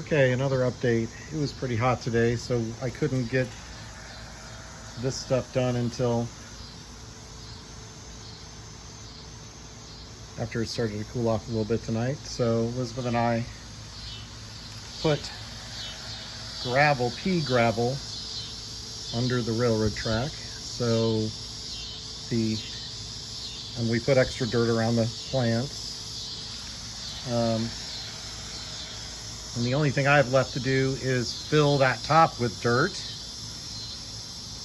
Okay, another update. It was pretty hot today, so I couldn't get this stuff done until after it started to cool off a little bit tonight. So Elizabeth and I put pea gravel, under the railroad track. And we put extra dirt around the plants. And the only thing I have left to do is fill that top with dirt.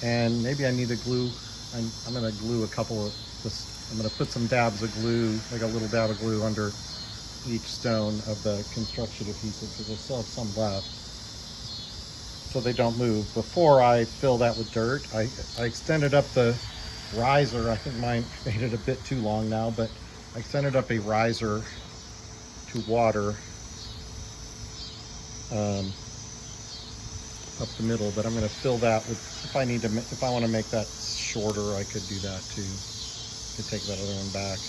And maybe I need to glue. I'm going to glue a couple of this. I'm going to put some dabs of glue, like a little dab of glue under each stone of the construction adhesive, because I still have some left, so they don't move. Before I fill that with dirt, I extended up the riser. I think mine made it a bit too long now, but I extended up a riser to water up the middle, but I'm going to fill that with, if I want to make that shorter, I could do that too. I could take that other one back,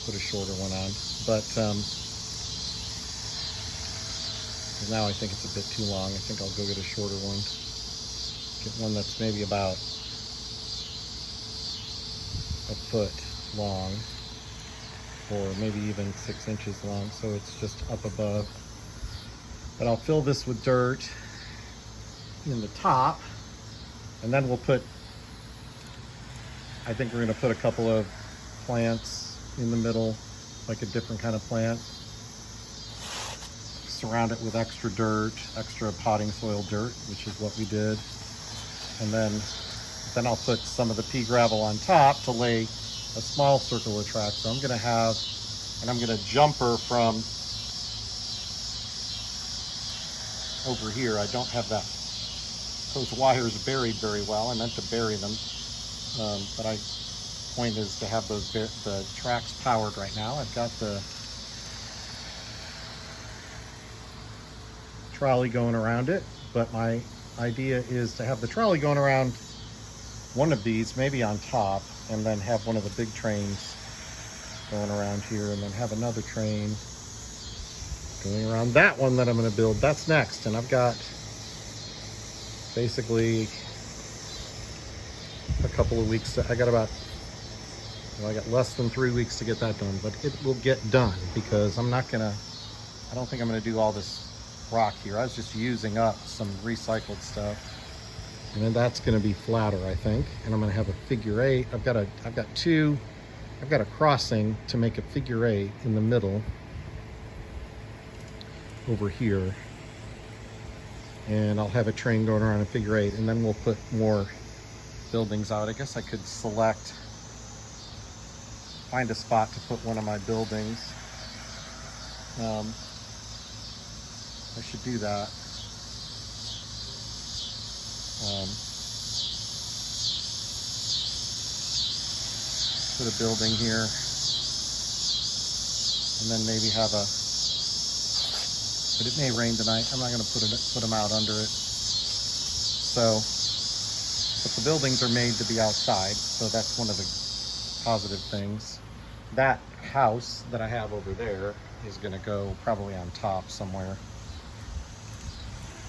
put a shorter one on, but now I think it's a bit too long. I think I'll go get a shorter one, get one that's maybe about a foot long, or maybe even 6 inches long, so it's just up above. But I'll fill this with dirt in the top, and then we'll put, I think we're going to put a couple of plants in the middle, like a different kind of plant. Surround it with extra dirt, extra potting soil dirt, which is what we did. And then I'll put some of the pea gravel on top to lay a small circle of track. So I'm going to have, and I'm going to jumper from over here. I don't have those wires buried very well. I meant to bury them, but point is to have the tracks powered right now. I've got the trolley going around it, but my idea is to have the trolley going around one of these, maybe on top, and then have one of the big trains going around here, and then have another train going around that one that I'm going to build. That's next, and I've got basically a couple of weeks. I got less than 3 weeks to get that done, but it will get done, because I don't think I'm going to do all this rock here. I was just using up some recycled stuff, and then that's going to be flatter, I think, and I'm going to have a figure eight. I've got a crossing to make a figure eight in the middle over here, and I'll have a train going around a figure eight, and then we'll put more buildings out. I guess I could find a spot to put one of my buildings. I should do that. Put a building here, and then maybe but it may rain tonight. I'm not going to put them out under it. So, but the buildings are made to be outside, so that's one of the positive things. That house that I have over there is going to go probably on top somewhere.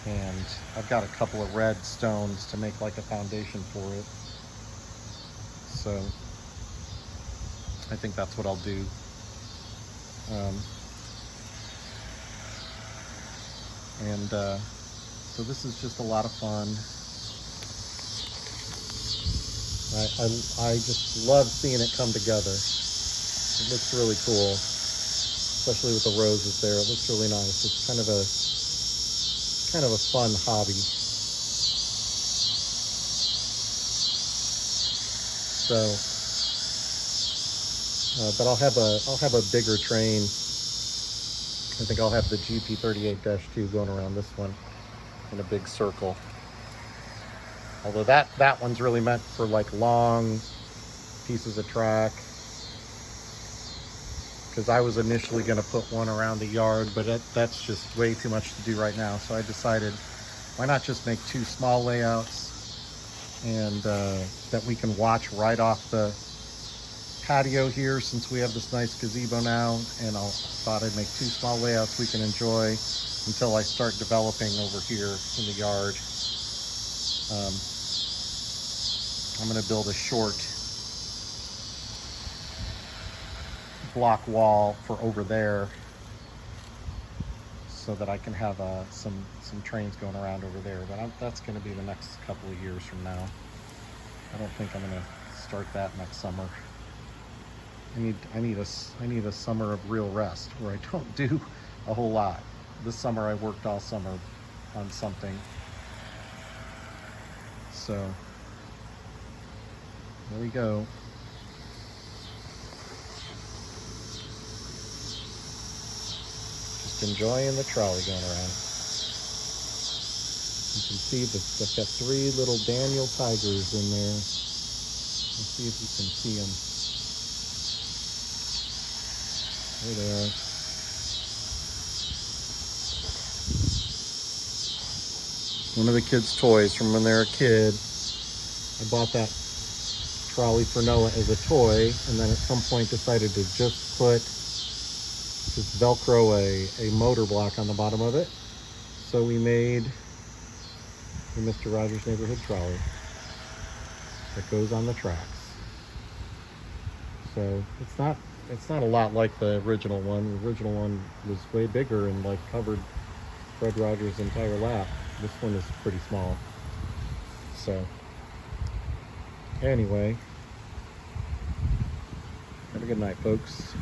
And I've got a couple of red stones to make like a foundation for it. So I think that's what I'll do. So this is just a lot of fun. I just love seeing it come together. It looks really cool, especially with the roses there. It looks really nice. It's kind of a fun hobby. So, but I'll have a bigger train. I think I'll have the GP38-2 going around this one in a big circle. Although that one's really meant for like long pieces of track, because I was initially going to put one around the yard, but that's just way too much to do right now. So I decided, why not just make two small layouts, and that we can watch right off the patio here since we have this nice gazebo now, and I thought I'd make 2 small layouts we can enjoy until I start developing over here in the yard. I'm going to build a short block wall for over there so that I can have some trains going around over there, but that's going to be the next couple of years from now. I don't think I'm going to start that next summer. I need a summer of real rest where I don't do a whole lot. This summer I worked all summer on something. So there we go. Just enjoying the trolley going around. You can see that they've got 3 little Daniel tigers in there. Let's see if you can see them. There they are. One of the kids' toys from when they were a kid. I bought that trolley for Noah as a toy, and then at some point decided to just Velcro a motor block on the bottom of it. So we made the Mr. Rogers Neighborhood Trolley that goes on the tracks. So it's not a lot like the original one. The original one was way bigger and like covered Fred Rogers' entire lap. This one is pretty small. So anyway, have a good night, folks.